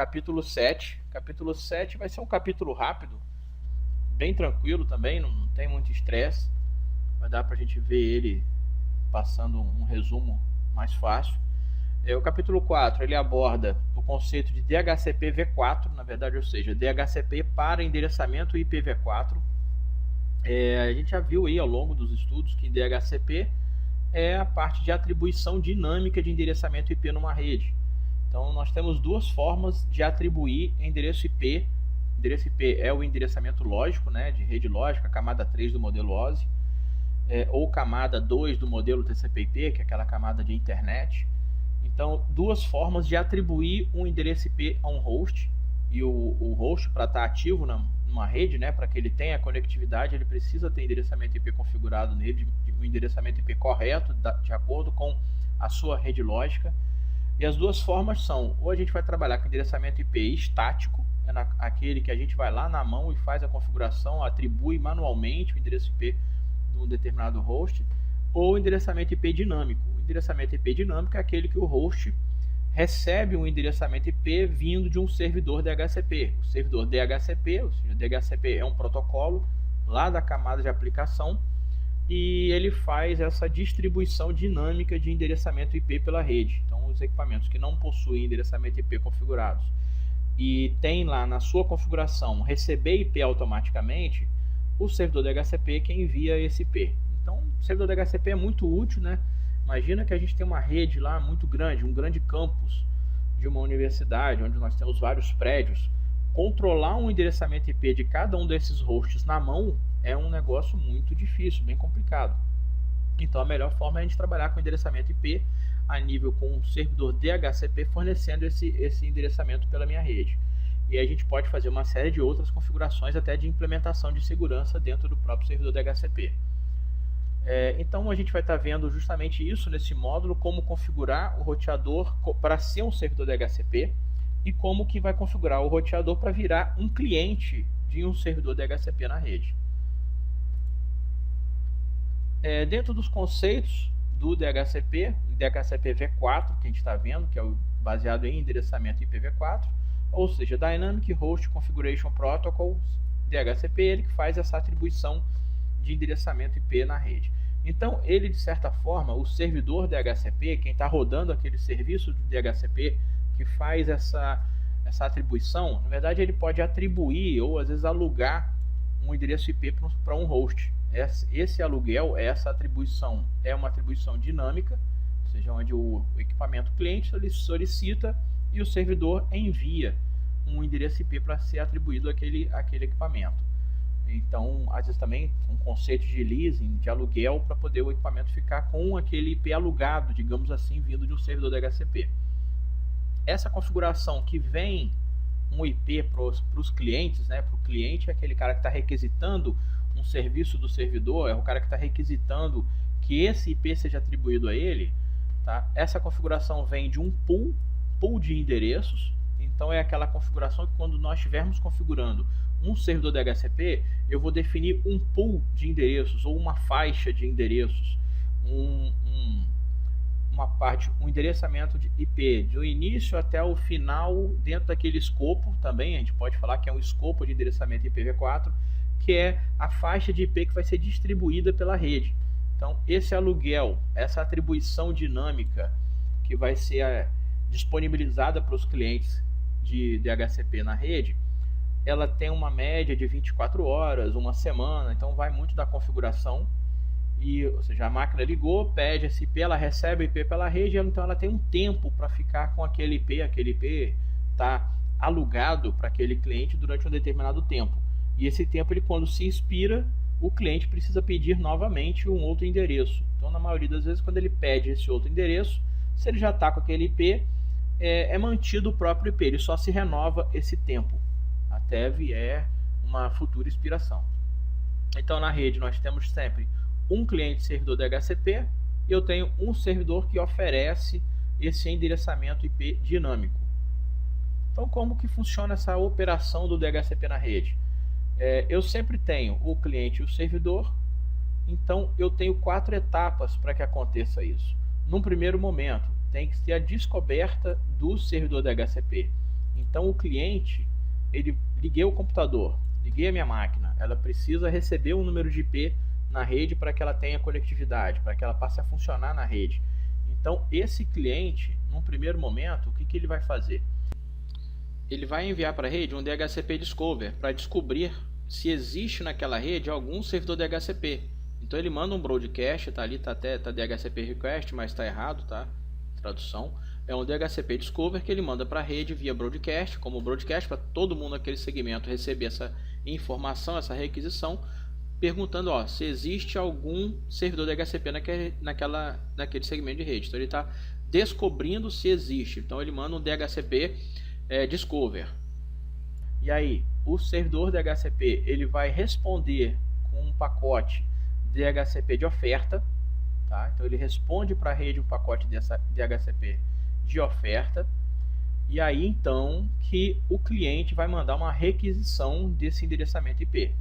capítulo 7. Capítulo 7 vai ser um capítulo rápido, bem tranquilo também, não tem muito estresse. Vai dar para a gente ver ele passando um resumo mais fácil. O capítulo 4 ele aborda o conceito de DHCP V4, na verdade, ou seja, DHCP para endereçamento IPv4. A gente já viu aí ao longo dos estudos que DHCP é a parte de atribuição dinâmica de endereçamento IP numa rede. Então nós temos duas formas de atribuir endereço IP. Endereço IP é o endereçamento lógico, né, de rede lógica, camada 3 do modelo OSI, ou camada 2 do modelo TCP/IP, que é aquela camada de internet. Então, duas formas de atribuir um endereço IP a um host. E o host, para estar ativo numa rede, né, para que ele tenha conectividade, ele precisa ter endereçamento IP configurado nele, um endereçamento IP correto, de acordo com a sua rede lógica. E as duas formas são, ou a gente vai trabalhar com endereçamento IP estático, aquele que a gente vai lá na mão e faz a configuração, atribui manualmente o endereço IP de um determinado host, ou endereçamento IP dinâmico. O endereçamento IP dinâmico é aquele que o host recebe um endereçamento IP vindo de um servidor DHCP. O servidor DHCP, ou seja, DHCP é um protocolo lá da camada de aplicação, e ele faz essa distribuição dinâmica de endereçamento IP pela rede. Então, os equipamentos que não possuem endereçamento IP configurados e tem lá na sua configuração receber IP automaticamente, o servidor DHCP é quem envia esse IP. Então, o servidor DHCP é muito útil, né? Imagina que a gente tem uma rede lá muito grande, um grande campus de uma universidade, onde nós temos vários prédios. Controlar um endereçamento IP de cada um desses hosts na mão é um negócio muito difícil, bem complicado. Então a melhor forma é a gente trabalhar com endereçamento IP a nível com um servidor DHCP fornecendo esse endereçamento pela minha rede. E a gente pode fazer uma série de outras configurações até de implementação de segurança dentro do próprio servidor DHCP. Então a gente vai estar vendo justamente isso nesse módulo, como configurar o roteador para ser um servidor DHCP e como que vai configurar o roteador para virar um cliente de um servidor DHCP na rede. Dentro dos conceitos do DHCP, o DHCP V4, que a gente está vendo, que é baseado em endereçamento IPv4, ou seja, Dynamic Host Configuration Protocol, DHCP, ele que faz essa atribuição de endereçamento IP na rede. Então, ele, de certa forma, o servidor DHCP, quem está rodando aquele serviço de DHCP que faz essa atribuição, na verdade, ele pode atribuir ou, às vezes, alugar um endereço IP para um host. Esse aluguel, essa atribuição, é uma atribuição dinâmica, ou seja, onde o equipamento cliente solicita e o servidor envia um endereço IP para ser atribuído àquele equipamento. Então, às vezes também um conceito de leasing, de aluguel, para poder o equipamento ficar com aquele IP alugado, digamos assim, vindo de um servidor DHCP. Essa configuração que vem um IP para os clientes, né? Para o cliente é aquele cara que está requisitando um serviço do servidor, é o cara que está requisitando que esse IP seja atribuído a ele. Tá? Essa configuração vem de um pool de endereços. Então é aquela configuração que quando nós estivermos configurando um servidor DHCP, eu vou definir um pool de endereços ou uma faixa de endereços, um endereçamento de IP do início até o final dentro daquele escopo. Também a gente pode falar que é um escopo de endereçamento IPv4, que é a faixa de IP que vai ser distribuída pela rede. Então esse aluguel, essa atribuição dinâmica que vai ser disponibilizada para os clientes de DHCP na rede, ela tem uma média de 24 horas, uma semana, então vai muito da configuração. Ou seja, a máquina ligou, pede esse IP, ela recebe o IP pela rede, então ela tem um tempo para ficar com aquele IP está alugado para aquele cliente durante um determinado tempo. E esse tempo, quando se expira, o cliente precisa pedir novamente um outro endereço. Então, na maioria das vezes, quando ele pede esse outro endereço, se ele já está com aquele IP, é mantido o próprio IP, ele só se renova esse tempo, até vier uma futura expiração. Então, na rede, nós temos sempre um cliente servidor DHCP e eu tenho um servidor que oferece esse endereçamento IP dinâmico. Então, como que funciona essa operação do DHCP na rede? Eu sempre tenho o cliente e o servidor, então eu tenho 4 etapas para que aconteça isso. Num primeiro momento, tem que ter a descoberta do servidor DHCP. Então o cliente, liguei o computador, liguei a minha máquina, ela precisa receber um número de IP na rede para que ela tenha conectividade, para que ela passe a funcionar na rede. Então esse cliente, num primeiro momento, o que ele vai fazer? Ele vai enviar para a rede um DHCP Discover para descobrir se existe naquela rede algum servidor DHCP. Então ele manda um broadcast, tá ali, tá DHCP Request, mas está errado, tá? Tradução. É um DHCP Discover que ele manda para a rede via broadcast, como broadcast, para todo mundo naquele segmento receber essa informação, essa requisição, perguntando se existe algum servidor DHCP naquele segmento de rede. Então ele está descobrindo se existe. Então ele manda um DHCP Discover. E aí, o servidor DHCP ele vai responder com um pacote DHCP de oferta, tá? Então ele responde para a rede um pacote dessa DHCP de oferta, e aí então que o cliente vai mandar uma requisição desse endereçamento IP.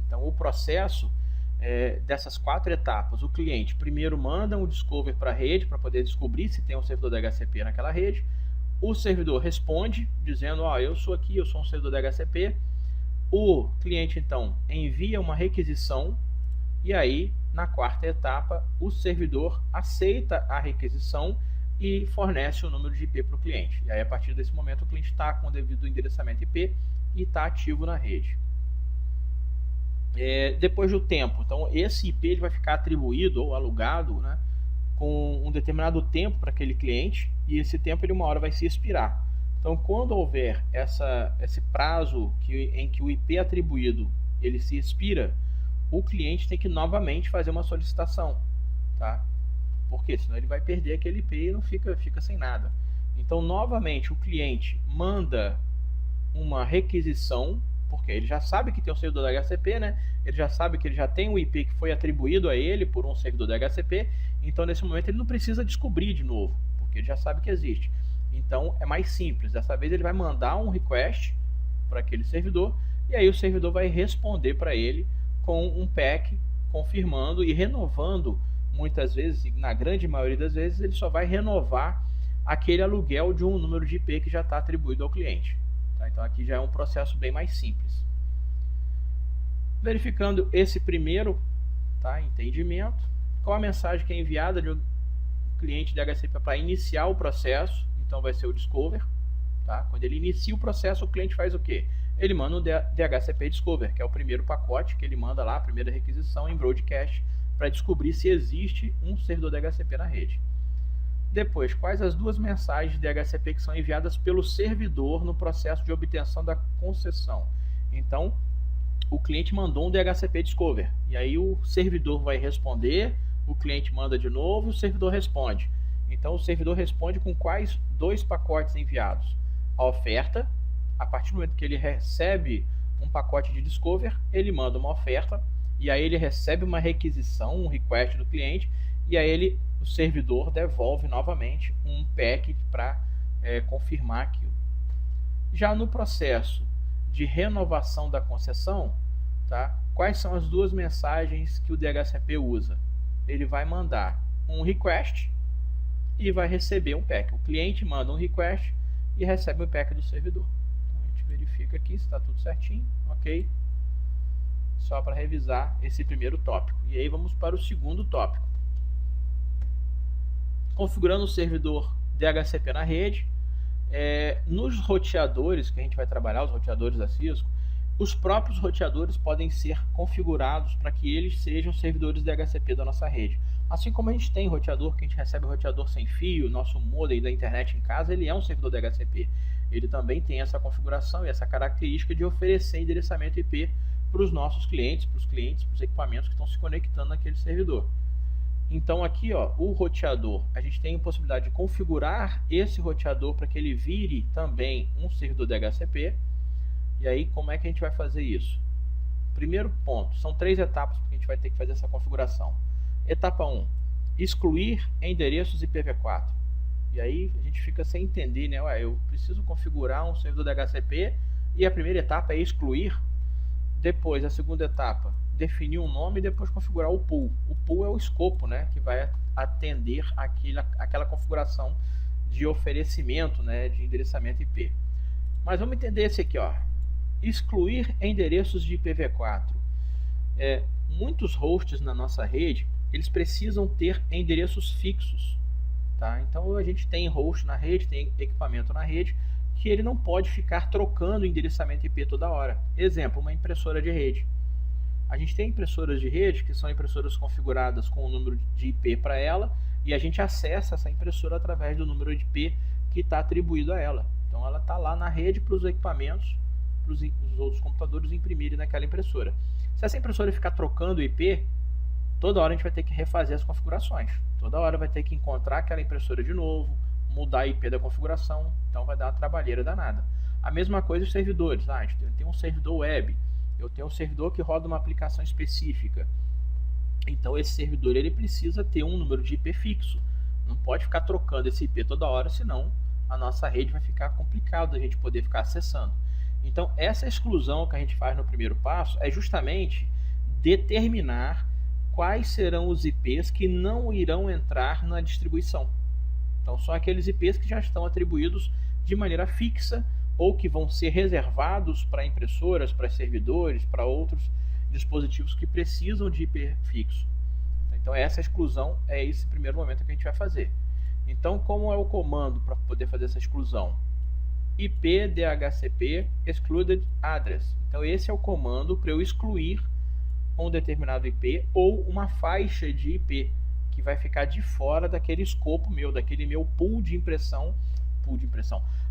Então o processo dessas 4 etapas, o cliente primeiro manda um discover para a rede para poder descobrir se tem um servidor DHCP naquela rede. O servidor responde dizendo, eu sou aqui, eu sou um servidor DHCP. O cliente então envia uma requisição, e aí na 4ª etapa o servidor aceita a requisição e fornece o número de IP para o cliente. E aí a partir desse momento o cliente está com o devido endereçamento IP e está ativo na rede. Depois do tempo, então esse IP ele vai ficar atribuído ou alugado, né, com um determinado tempo para aquele cliente, e esse tempo ele uma hora vai se expirar. Então quando houver esse prazo em que o IP atribuído ele se expira, o cliente tem que novamente fazer uma solicitação, tá? Porque senão ele vai perder aquele IP e não fica sem nada. Então novamente o cliente manda uma requisição, porque ele já sabe que tem um servidor DHCP, né? Ele já sabe que ele já tem um IP que foi atribuído a ele por um servidor DHCP. Então nesse momento ele não precisa descobrir de novo, porque ele já sabe que existe. Então é mais simples. Dessa vez ele vai mandar um request para aquele servidor, e aí o servidor vai responder para ele com um PAC confirmando e renovando. Muitas vezes, na grande maioria das vezes, ele só vai renovar aquele aluguel de um número de IP que já está atribuído ao cliente. Tá? Então aqui já é um processo bem mais simples. Verificando esse primeiro entendimento, qual a mensagem que é enviada de um cliente DHCP para iniciar o processo? Então vai ser o Discover. Tá? Quando ele inicia o processo, o cliente faz o quê? Ele manda um DHCP Discover, que é o primeiro pacote que ele manda lá, a primeira requisição em broadcast, para descobrir se existe um servidor DHCP na rede. Depois, quais as 2 mensagens de DHCP que são enviadas pelo servidor no processo de obtenção da concessão? Então, o cliente mandou um DHCP Discover, e aí o servidor vai responder, o cliente manda de novo, o servidor responde. Então o servidor responde com quais 2 pacotes enviados? A oferta, a partir do momento que ele recebe um pacote de Discover, ele manda uma oferta, e aí ele recebe uma requisição, um request do cliente, e aí o servidor devolve novamente um PAC para confirmar aquilo. Já no processo de renovação da concessão, tá? Quais são as 2 mensagens que o DHCP usa? Ele vai mandar um request e vai receber um PAC. O cliente manda um request e recebe um PAC do servidor. Então a gente verifica aqui se está tudo certinho, ok? Só para revisar esse primeiro tópico. E aí vamos para o segundo tópico. Configurando o servidor DHCP na rede. Nos roteadores que a gente vai trabalhar, os roteadores da Cisco, os próprios roteadores podem ser configurados para que eles sejam servidores DHCP da nossa rede. Assim como a gente tem roteador, que a gente recebe roteador sem fio, nosso modem da internet em casa, ele é um servidor DHCP. Ele também tem essa configuração e essa característica de oferecer endereçamento IP para os nossos clientes, para os equipamentos que estão se conectando naquele servidor. Então aqui, o roteador, a gente tem a possibilidade de configurar esse roteador para que ele vire também um servidor DHCP. E aí, como é que a gente vai fazer isso? Primeiro ponto, são 3 etapas que a gente vai ter que fazer essa configuração. Etapa 1, excluir endereços IPv4. E aí a gente fica sem entender, né? Eu preciso configurar um servidor DHCP e a primeira etapa é excluir. Depois, a segunda etapa, definir um nome e depois configurar o pool. O pool é o escopo, né, que vai atender aquela configuração de oferecimento, né, de endereçamento IP. Mas vamos entender esse aqui, ó. Excluir endereços de IPv4. Muitos hosts na nossa rede, eles precisam ter endereços fixos. Tá? Então a gente tem host na rede, tem equipamento na rede, que ele não pode ficar trocando endereçamento IP toda hora. Exemplo, uma impressora de rede. A gente tem impressoras de rede, que são impressoras configuradas com o número de IP para ela, e a gente acessa essa impressora através do número de IP que está atribuído a ela. Então ela está lá na rede para os equipamentos, para os outros computadores imprimirem naquela impressora. Se essa impressora ficar trocando IP, toda hora a gente vai ter que refazer as configurações. Toda hora vai ter que encontrar aquela impressora de novo, mudar a IP da configuração, então vai dar uma trabalheira danada. A mesma coisa os servidores. A gente tem um servidor web, eu tenho um servidor que roda uma aplicação específica. Então esse servidor ele precisa ter um número de IP fixo. Não pode ficar trocando esse IP toda hora, senão a nossa rede vai ficar complicado a gente poder ficar acessando. Então essa exclusão que a gente faz no primeiro passo é justamente determinar quais serão os IPs que não irão entrar na distribuição. Então são aqueles IPs que já estão atribuídos de maneira fixa ou que vão ser reservados para impressoras, para servidores, para outros dispositivos que precisam de IP fixo. Então essa exclusão é esse primeiro momento que a gente vai fazer. Então como é o comando para poder fazer essa exclusão? IP DHCP excluded address. Então esse é o comando para eu excluir um determinado IP ou uma faixa de IP que vai ficar de fora daquele escopo meu, daquele meu pool de impressão,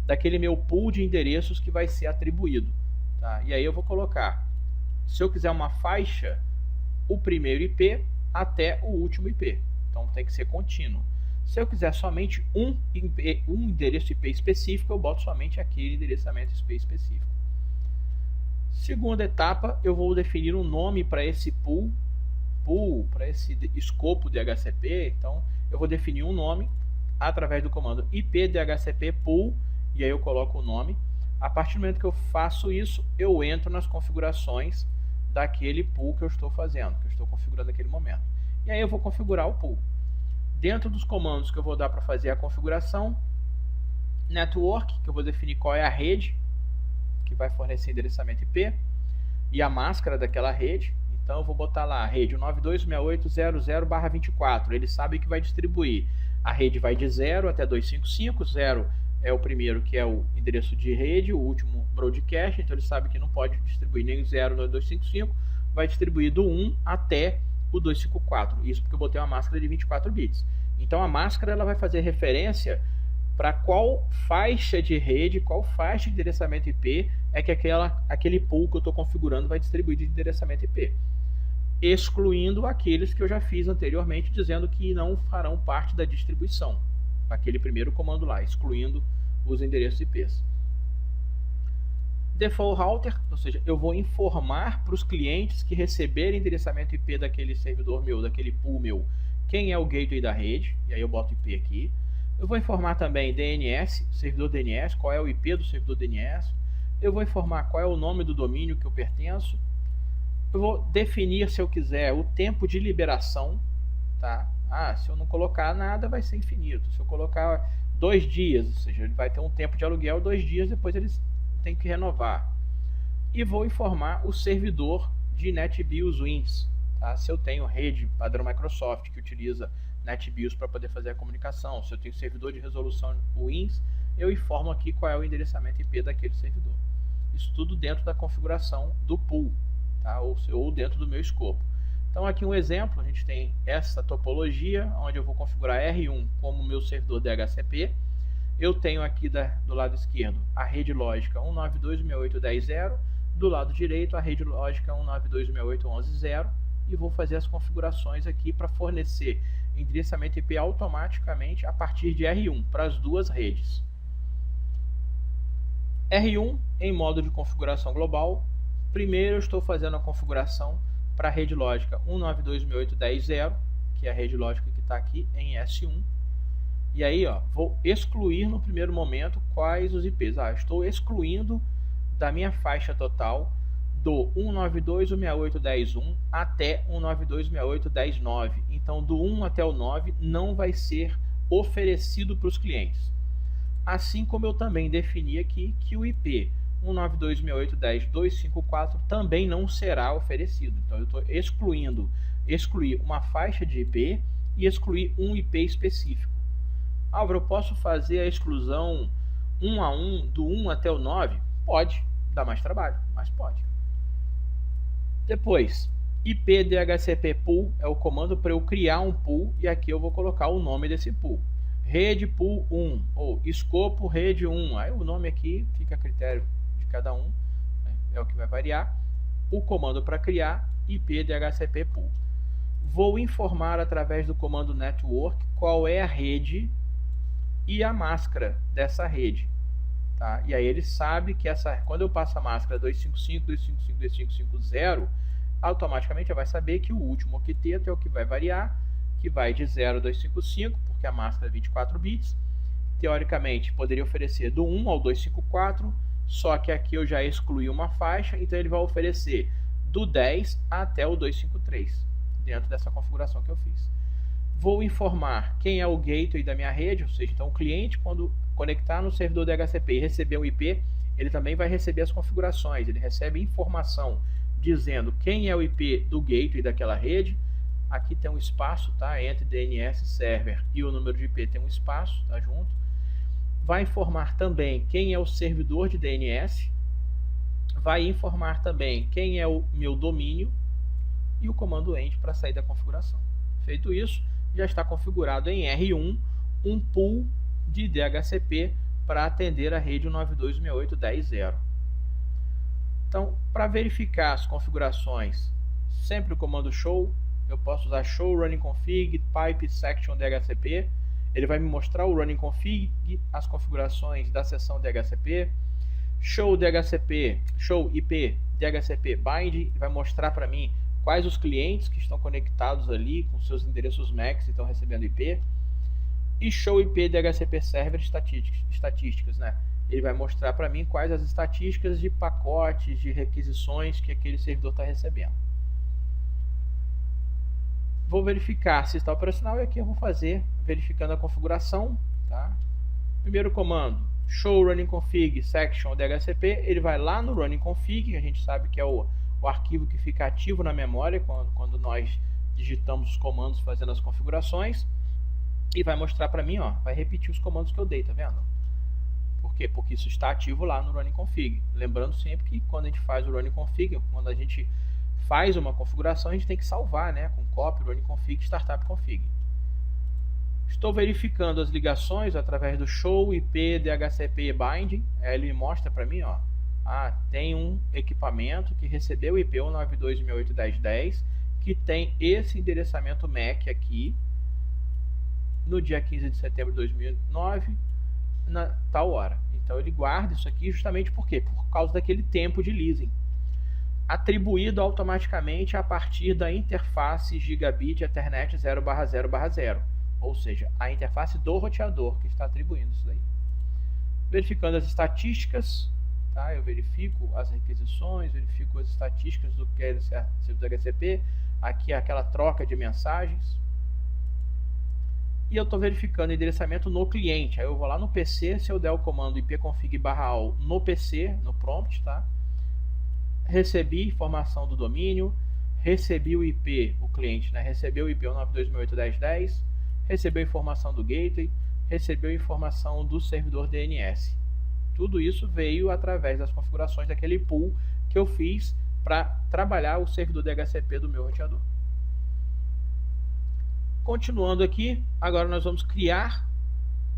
daquele meu pool de endereços que vai ser atribuído. Tá? E aí eu vou colocar, se eu quiser uma faixa, o primeiro IP até o último IP. Então tem que ser contínuo. Se eu quiser somente um endereço IP específico, eu boto somente aquele endereçamento IP específico. Segunda etapa, eu vou definir um nome para esse pool, para esse escopo DHCP. Então eu vou definir um nome através do comando IP DHCP pool, e aí eu coloco o nome. A partir do momento que eu faço isso, eu entro nas configurações daquele pool que eu estou fazendo, que eu estou configurando naquele momento. E aí eu vou configurar o pool. Dentro dos comandos que eu vou dar para fazer a configuração, network, que eu vou definir qual é a rede que vai fornecer endereçamento IP e a máscara daquela rede. Então eu vou botar lá a rede 192.168.0.0/24. Ele sabe que vai distribuir. A rede vai de 0 até 255. 0 é o primeiro, que é o endereço de rede, o último broadcast. Então ele sabe que não pode distribuir nem o 0 nem o 255. Vai distribuir do 1 até o 254. Isso porque eu botei uma máscara de 24 bits. Então a máscara ela vai fazer referência para qual faixa de rede, qual faixa de endereçamento IP é que aquele pool que eu estou configurando vai distribuir de endereçamento IP. Excluindo aqueles que eu já fiz anteriormente, dizendo que não farão parte da distribuição. Aquele primeiro comando lá, excluindo os endereços IPs. Default router, ou seja, eu vou informar para os clientes que receberem endereçamento IP daquele servidor meu, daquele pool meu, quem é o gateway da rede, e aí eu boto IP aqui. Eu vou informar também DNS, servidor DNS, qual é o IP do servidor DNS. Eu vou informar qual é o nome do domínio que eu pertenço. Eu vou definir, se eu quiser, o tempo de liberação. Tá? Se eu não colocar nada, vai ser infinito. Se eu colocar 2 dias, ou seja, ele vai ter um tempo de aluguel, 2 dias, depois eles têm que renovar. E vou informar o servidor de NetBIOS Wins. Tá? Se eu tenho rede padrão Microsoft que utiliza NetBIOS para poder fazer a comunicação, se eu tenho servidor de resolução Wins, eu informo aqui qual é o endereçamento IP daquele servidor. Isso tudo dentro da configuração do pool, tá? ou dentro do meu escopo. Então aqui um exemplo, a gente tem essa topologia, onde eu vou configurar R1 como meu servidor DHCP. Eu tenho aqui do lado esquerdo a rede lógica 192.168.10.0, do lado direito a rede lógica 192.168.11.0, e vou fazer as configurações aqui para fornecer endereçamento IP automaticamente a partir de R1 para as duas redes. R1 em modo de configuração global. Primeiro eu estou fazendo a configuração para a rede lógica 192.168.10.0, que é a rede lógica que está aqui em S1. E aí vou excluir no primeiro momento quais os IPs. Estou excluindo da minha faixa total do 192.168.10.1 até 192.168.10.9. Então do 1 até o 9 não vai ser oferecido para os clientes. Assim como eu também defini aqui que o IP 192.168.10.254 também não será oferecido. Então eu estou excluir uma faixa de IP e excluir um IP específico. Álvaro, eu posso fazer a exclusão 1 a 1, do 1 até o 9? Pode, dá mais trabalho, mas pode. Depois, IP DHCP pool é o comando para eu criar um pool, e aqui eu vou colocar o nome desse pool. Rede pool 1 ou escopo rede 1. Aí o nome aqui fica a critério de cada um, né? É o que vai variar. O comando para criar IP DHCP pool. Vou informar através do comando network qual é a rede e a máscara dessa rede. Tá? E aí ele sabe que quando eu passo a máscara 255, 255, 2550, automaticamente vai saber que o último octeto é o que vai variar, que vai de 0 a 255, porque a máscara é 24 bits. Teoricamente, poderia oferecer do 1 ao 254, só que aqui eu já excluí uma faixa, então ele vai oferecer do 10 até o 253, dentro dessa configuração que eu fiz. Vou informar quem é o gateway da minha rede, ou seja, então o cliente, quando conectar no servidor DHCP e receber um IP, ele também vai receber as configurações, ele recebe informação dizendo quem é o IP do gateway daquela rede. Aqui tem um espaço, tá? Entre DNS server e o número de IP tem um espaço, tá junto. Vai informar também quem é o servidor de DNS, vai informar também quem é o meu domínio e o comando end para sair da configuração. Feito isso, já está configurado em R1 um pool de DHCP para atender a rede 192.168.10.0. Então, para verificar as configurações, sempre o comando show, eu posso usar show running config pipe section DHCP. Ele vai me mostrar o running config, as configurações da seção DHCP. Show DHCP, show IP DHCP bind, vai mostrar para mim quais os clientes que estão conectados ali com seus endereços MAC e estão recebendo IP. E show IP DHCP server estatísticas, né? Ele vai mostrar para mim quais as estatísticas de pacotes, de requisições que aquele servidor está recebendo. Vou verificar se está operacional e aqui eu vou fazer verificando a configuração, tá? Primeiro comando, show running config section DHCP, ele vai lá no running config, que a gente sabe que é o arquivo que fica ativo na memória quando nós digitamos os comandos fazendo as configurações, e vai mostrar para mim, ó, vai repetir os comandos que eu dei, tá vendo? Por quê? Porque isso está ativo lá no running config. Lembrando sempre que quando a gente faz o running config, quando a gente faz uma configuração, a gente tem que salvar, né, com copy, running config, startup config. Estou verificando as ligações através do show IP DHCP binding. Ele mostra para mim, ó, tem um equipamento que recebeu o IP 192.168.10.10 que tem esse endereçamento MAC aqui no dia 15 de setembro de 2009 na tal hora. Então ele guarda isso aqui justamente por quê? Por causa daquele tempo de leasing, atribuído automaticamente a partir da interface Gigabit Ethernet 0/0/0, ou seja, a interface do roteador que está atribuindo isso daí. Verificando as estatísticas, tá? Eu verifico as requisições, verifico as estatísticas do que é o servidor HCP, aqui é aquela troca de mensagens, e eu estou verificando o endereçamento no cliente. Aí eu vou lá no PC, se eu der o comando ipconfig/all no PC, no prompt, tá? Recebi informação do domínio, recebi o IP, o cliente, né? Recebeu o IP 192.168.10.10, recebeu informação do gateway, recebeu informação do servidor DNS. Tudo isso veio através das configurações daquele pool que eu fiz para trabalhar o servidor DHCP do meu roteador. Continuando aqui, agora nós vamos criar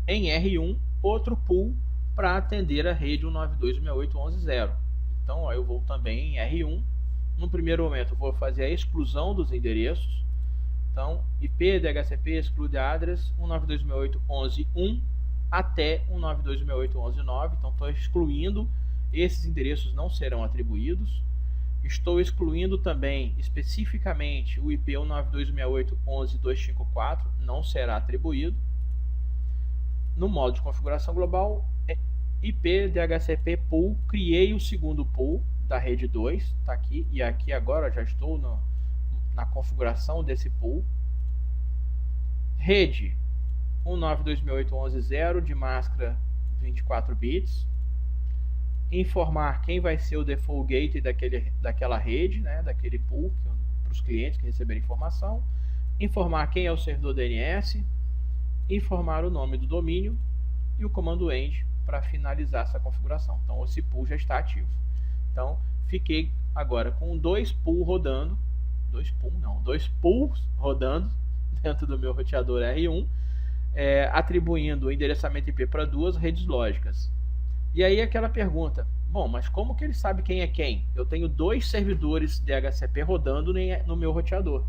em R1 outro pool para atender a rede 192.168.11.0. Então, ó, eu vou também em R1. No primeiro momento, eu vou fazer a exclusão dos endereços. Então, IP DHCP exclude address 192.168.11.1 até 192.168.11.9. Então, estou excluindo, esses endereços não serão atribuídos. Estou excluindo também especificamente o IP 192.168.11.254, não será atribuído. No modo de configuração global, IP DHCP pool, criei o segundo pool da rede 2, está aqui, e aqui agora já estou na configuração desse pool. Rede 192.168.11.0 de máscara 24 bits, informar quem vai ser o default gateway daquela rede, né, daquele pool, para os clientes que receberem informação, informar quem é o servidor DNS, informar o nome do domínio e o comando end para finalizar essa configuração. Então esse pool já está ativo. Então fiquei agora com dois pools rodando, dois pools rodando dentro do meu roteador R1, atribuindo o endereçamento IP para duas redes lógicas. E aí aquela pergunta, bom, mas como que ele sabe quem é quem? Eu tenho dois servidores DHCP rodando no meu roteador,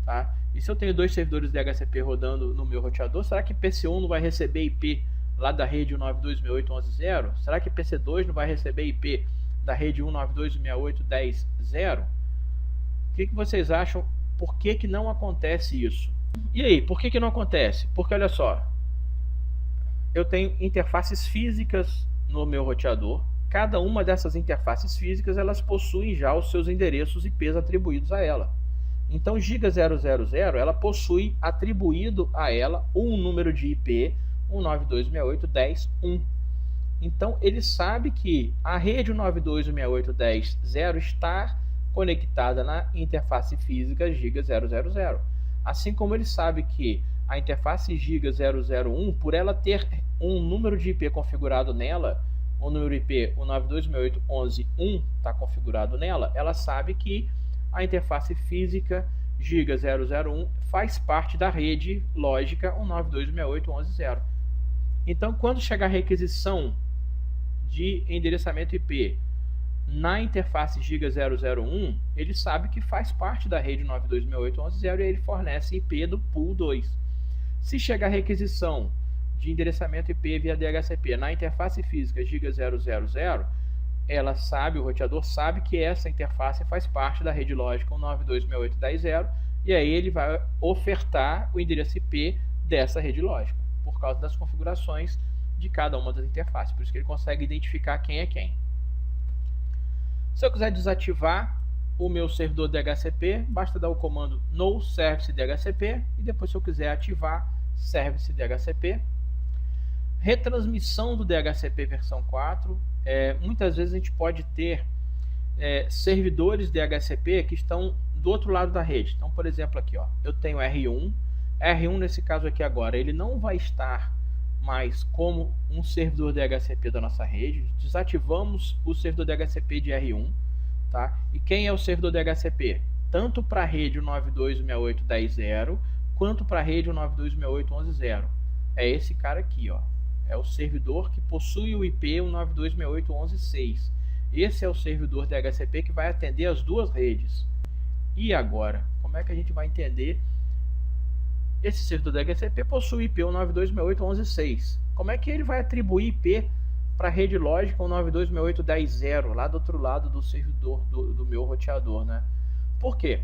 tá? E se eu tenho dois servidores DHCP rodando no meu roteador, será que PC1 não vai receber IP lá da rede 192.168.11.0? Será que PC2 não vai receber IP da rede 192.168.10.0? O que vocês acham? Por que não acontece isso? E aí, por que não acontece? Porque olha só, eu tenho interfaces físicas no meu roteador. Cada uma dessas interfaces físicas, elas possuem já os seus endereços IPs atribuídos a ela. Então, Giga000, ela possui atribuído a ela um número de IP 192.168.10.1. Então, ele sabe que a rede 192.168.10.0 está conectada na interface física Giga000. Assim como ele sabe que a interface Giga001, por ela ter um número de IP configurado nela, o número IP 192.168.11.1 está configurado nela, ela sabe que a interface física Giga001 faz parte da rede lógica 192.168.11.0. Então, quando chegar a requisição de endereçamento IP na interface Giga001, ele sabe que faz parte da rede 192.168.11.0 e ele fornece IP do pool 2. Se chegar a requisição de endereçamento IP via DHCP na interface física Giga000, ela sabe, o roteador sabe que essa interface faz parte da rede lógica 192.168.10.0 e aí ele vai ofertar o endereço IP dessa rede lógica, por causa das configurações de cada uma das interfaces, por isso que ele consegue identificar quem é quem. Se eu quiser desativar o meu servidor DHCP, basta dar o comando no service DHCP e depois, se eu quiser ativar service DHCP. Retransmissão do DHCP versão 4. Muitas vezes a gente pode ter servidores DHCP que estão do outro lado da rede. Então, por exemplo, aqui, ó, eu tenho R1. R1, nesse caso aqui agora, ele não vai estar mais como um servidor DHCP da nossa rede. Desativamos o servidor DHCP de R1, tá? E quem é o servidor DHCP? Tanto para a rede 192.168.10.0 quanto para a rede 192.168.11.0. É esse cara aqui, ó. É o servidor que possui o IP 192.168.11.6. Esse é o servidor DHCP que vai atender as duas redes. E agora, como é que a gente vai entender? Esse servidor DHCP possui IP 192.168.11.6. Como é que ele vai atribuir IP para a rede lógica 192.168.10.0, lá do outro lado do servidor do meu roteador, né? Por quê?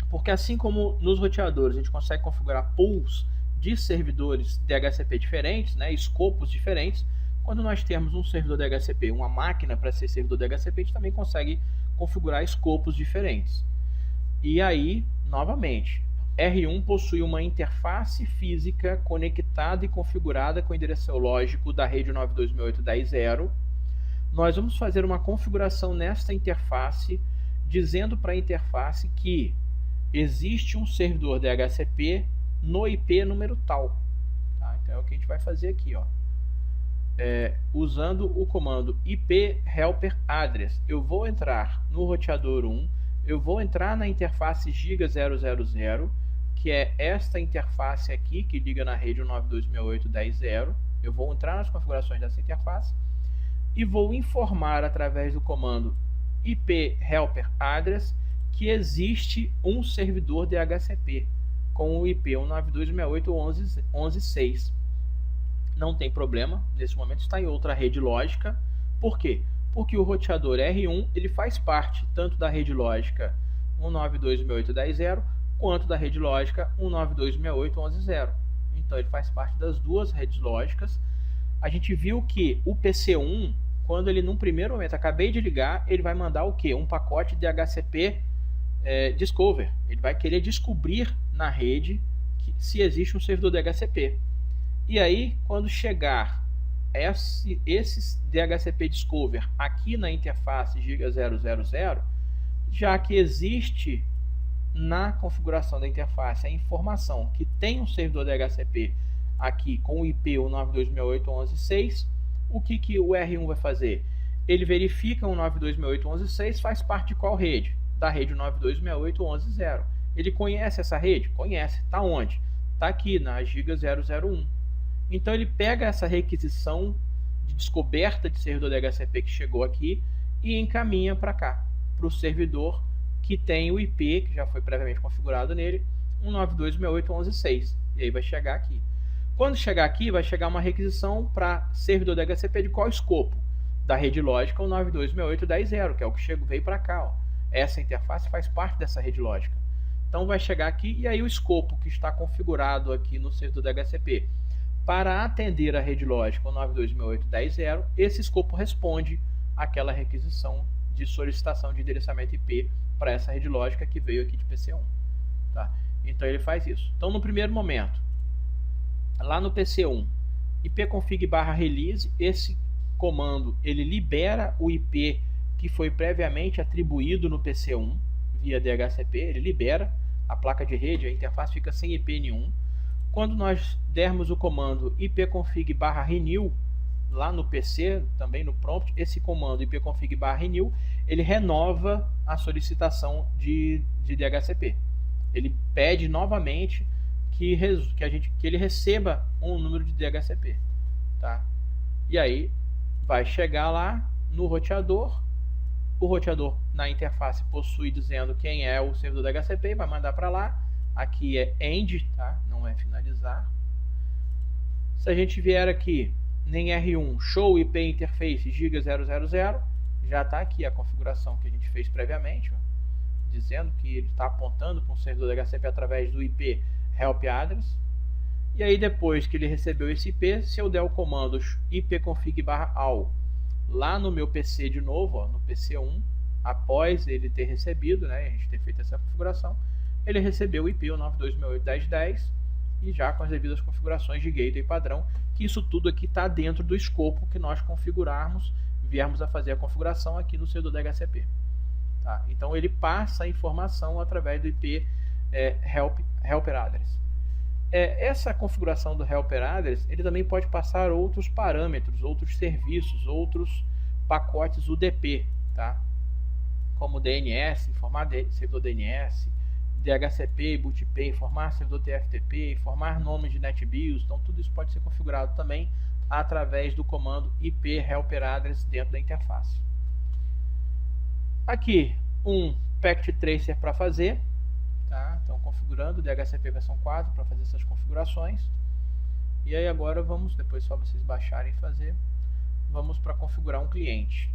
Porque assim como nos roteadores a gente consegue configurar pools de servidores DHCP diferentes, né, escopos diferentes, quando nós temos um servidor DHCP, uma máquina para ser servidor DHCP, a gente também consegue configurar escopos diferentes. E aí, novamente, R1 possui uma interface física conectada e configurada com o endereço lógico da rede 192.168.10.0. Nós vamos fazer uma configuração nesta interface, dizendo para a interface que existe um servidor DHCP no IP número tal. Tá? Então é o que a gente vai fazer aqui, ó. Usando o comando IP helper address. Eu vou entrar no roteador 1, eu vou entrar na interface Giga000, que é esta interface aqui, que liga na rede 192.168.10.0. Eu vou entrar nas configurações dessa interface e vou informar através do comando IP helper address que existe um servidor DHCP com o IP 192.168.11.6. Não tem problema, nesse momento está em outra rede lógica. Por quê? Porque o roteador R1 ele faz parte tanto da rede lógica 192.168.10.0 quanto da rede lógica 192.168.11.0. Então ele faz parte das duas redes lógicas. A gente viu que o PC1, quando ele num primeiro momento, acabei de ligar, ele vai mandar o quê? Um pacote de DHCP Discover. Ele vai querer descobrir na rede se existe um servidor DHCP. E aí, quando chegar esse DHCP Discover aqui na interface Giga 000, já que existe na configuração da interface a informação que tem um servidor DHCP aqui com o IP 192.168.11.6, o que o R1 vai fazer? Ele verifica o 192.168.11.6 faz parte de qual rede? Da rede 192.168.11.0. Ele conhece essa rede? Conhece. Está onde? Está aqui na Giga 001. Então ele pega essa requisição de descoberta de servidor DHCP que chegou aqui e encaminha para cá, para o servidor que tem o IP, que já foi previamente configurado nele, 192.168.11.6. E aí vai chegar aqui. Quando chegar aqui, vai chegar uma requisição para servidor DHCP de qual escopo? Da rede lógica 192.168.10.0, que é o que veio para cá. Ó. Essa interface faz parte dessa rede lógica. Então vai chegar aqui e aí o escopo que está configurado aqui no servidor DHCP para atender a rede lógica 192.168.10.0, esse escopo responde àquela requisição de solicitação de endereçamento IP para essa rede lógica que veio aqui de PC1. Tá? Então ele faz isso. Então no primeiro momento, lá no PC1, ipconfig/release, esse comando ele libera o IP que foi previamente atribuído no PC1 via DHCP, ele libera a placa de rede, a interface fica sem IP nenhum. Quando nós dermos o comando ipconfig/renew lá no PC, também no prompt, esse comando ipconfig/renew, ele renova a solicitação de DHCP. Ele pede novamente que ele receba um número de DHCP. Tá? E aí vai chegar lá no roteador. O roteador na interface possui dizendo quem é o servidor DHCP, vai mandar para lá. Aqui é end, tá? Não é finalizar. Se a gente vier aqui em R1, show IP interface Giga 000, já está aqui a configuração que a gente fez previamente, ó, dizendo que ele está apontando para um servidor DHCP através do IP help address. E aí depois que ele recebeu esse IP, se eu der o comando ipconfig/all lá no meu PC de novo, ó, no PC1, após ele ter recebido, né, a gente ter feito essa configuração, ele recebeu o IP 192.168.10.10 e já com as devidas configurações de gateway padrão, que isso tudo aqui está dentro do escopo que nós configurarmos, viermos a fazer a configuração aqui no servidor DHCP. Tá? Então ele passa a informação através do IP helper address. Essa configuração do helper address, ele também pode passar outros parâmetros, outros serviços, outros pacotes UDP, tá? Como DNS, informar servidor DNS, DHCP, BootP, informar servidor TFTP, informar nomes de NetBIOS. Então tudo isso pode ser configurado também através do comando IP helper address dentro da interface. Aqui um packet tracer para fazer, tá? Então configurando o DHCP versão 4 para fazer essas configurações. E aí agora vamos, depois só vocês baixarem e fazer, vamos para configurar um cliente.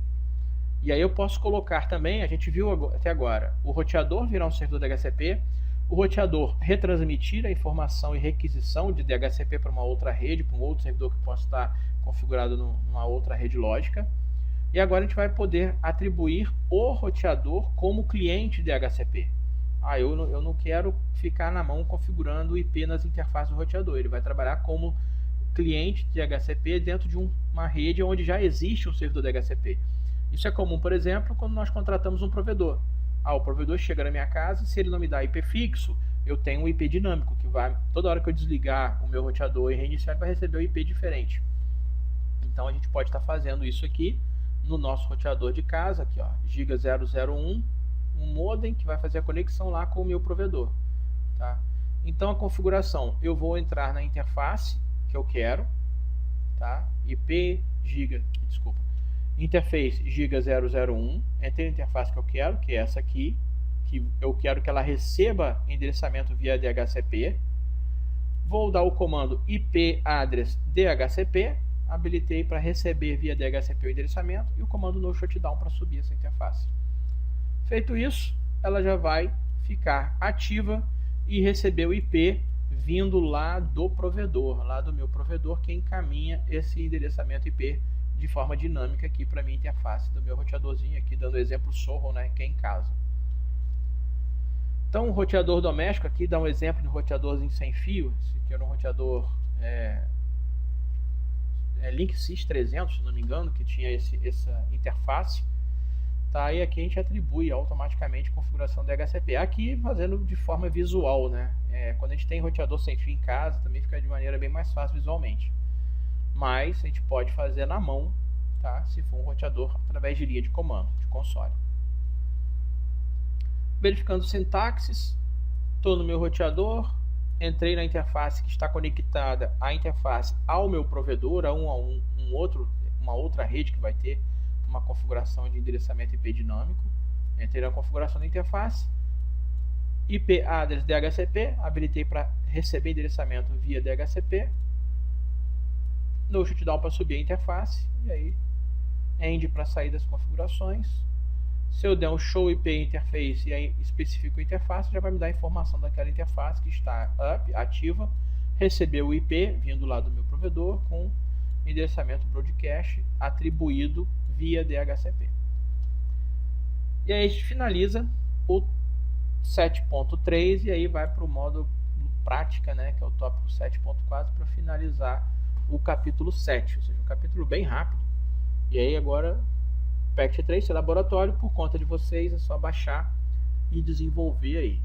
E aí eu posso colocar também, a gente viu até agora, o roteador virar um servidor DHCP, o roteador retransmitir a informação e requisição de DHCP para uma outra rede, para um outro servidor que possa estar configurado numa outra rede lógica. E agora a gente vai poder atribuir o roteador como cliente DHCP. Eu não quero ficar na mão configurando o IP nas interfaces do roteador. Ele vai trabalhar como cliente de DHCP dentro de uma rede onde já existe um servidor DHCP. Isso é comum, por exemplo, quando nós contratamos um provedor. O provedor chega na minha casa e se ele não me dá IP fixo, eu tenho um IP dinâmico, que vai, toda hora que eu desligar o meu roteador e reiniciar, ele vai receber um IP diferente. Então a gente pode estar fazendo isso aqui no nosso roteador de casa, aqui ó, Giga 001, um modem que vai fazer a conexão lá com o meu provedor. Tá? Então a configuração, eu vou entrar na interface que eu quero, tá? Interface Giga 001, entrei na interface que eu quero, que é essa aqui, que eu quero que ela receba endereçamento via DHCP. Vou dar o comando IP address DHCP, habilitei para receber via DHCP o endereçamento e o comando no shutdown para subir essa interface. Feito isso, ela já vai ficar ativa e receber o IP vindo lá do provedor, lá do meu provedor, que encaminha esse endereçamento IP de forma dinâmica aqui para a minha interface do meu roteadorzinho aqui, dando exemplo Sorro, né, que é em casa. Então, o roteador doméstico aqui dá um exemplo de um roteadorzinho sem fio. Esse aqui era um roteador Linksys 300, se não me engano, que tinha essa interface. Tá? E aqui a gente atribui automaticamente a configuração DHCP. Aqui fazendo de forma visual, né? Quando a gente tem roteador sem fio em casa, também fica de maneira bem mais fácil visualmente. Mas a gente pode fazer na mão, tá? Se for um roteador através de linha de comando, de console. Verificando sintaxes, estou no meu roteador, entrei na interface que está conectada à interface ao meu provedor, a uma outra rede que vai ter uma configuração de endereçamento IP dinâmico. Entrei na configuração da interface, IP address DHCP, habilitei para receber endereçamento via DHCP, no shutdown para subir a interface, e aí end para sair das configurações. Se eu der um show IP interface e aí especifico a interface, já vai me dar a informação daquela interface que está ativa, recebeu o IP vindo lá do meu provedor com endereçamento broadcast atribuído via DHCP. E aí a gente finaliza o 7.3 e aí vai para o módulo prática, né, que é o tópico 7.4, para finalizar o capítulo 7, ou seja, um capítulo bem rápido. E aí agora, PECT 3, esse laboratório, por conta de vocês, é só baixar e desenvolver aí.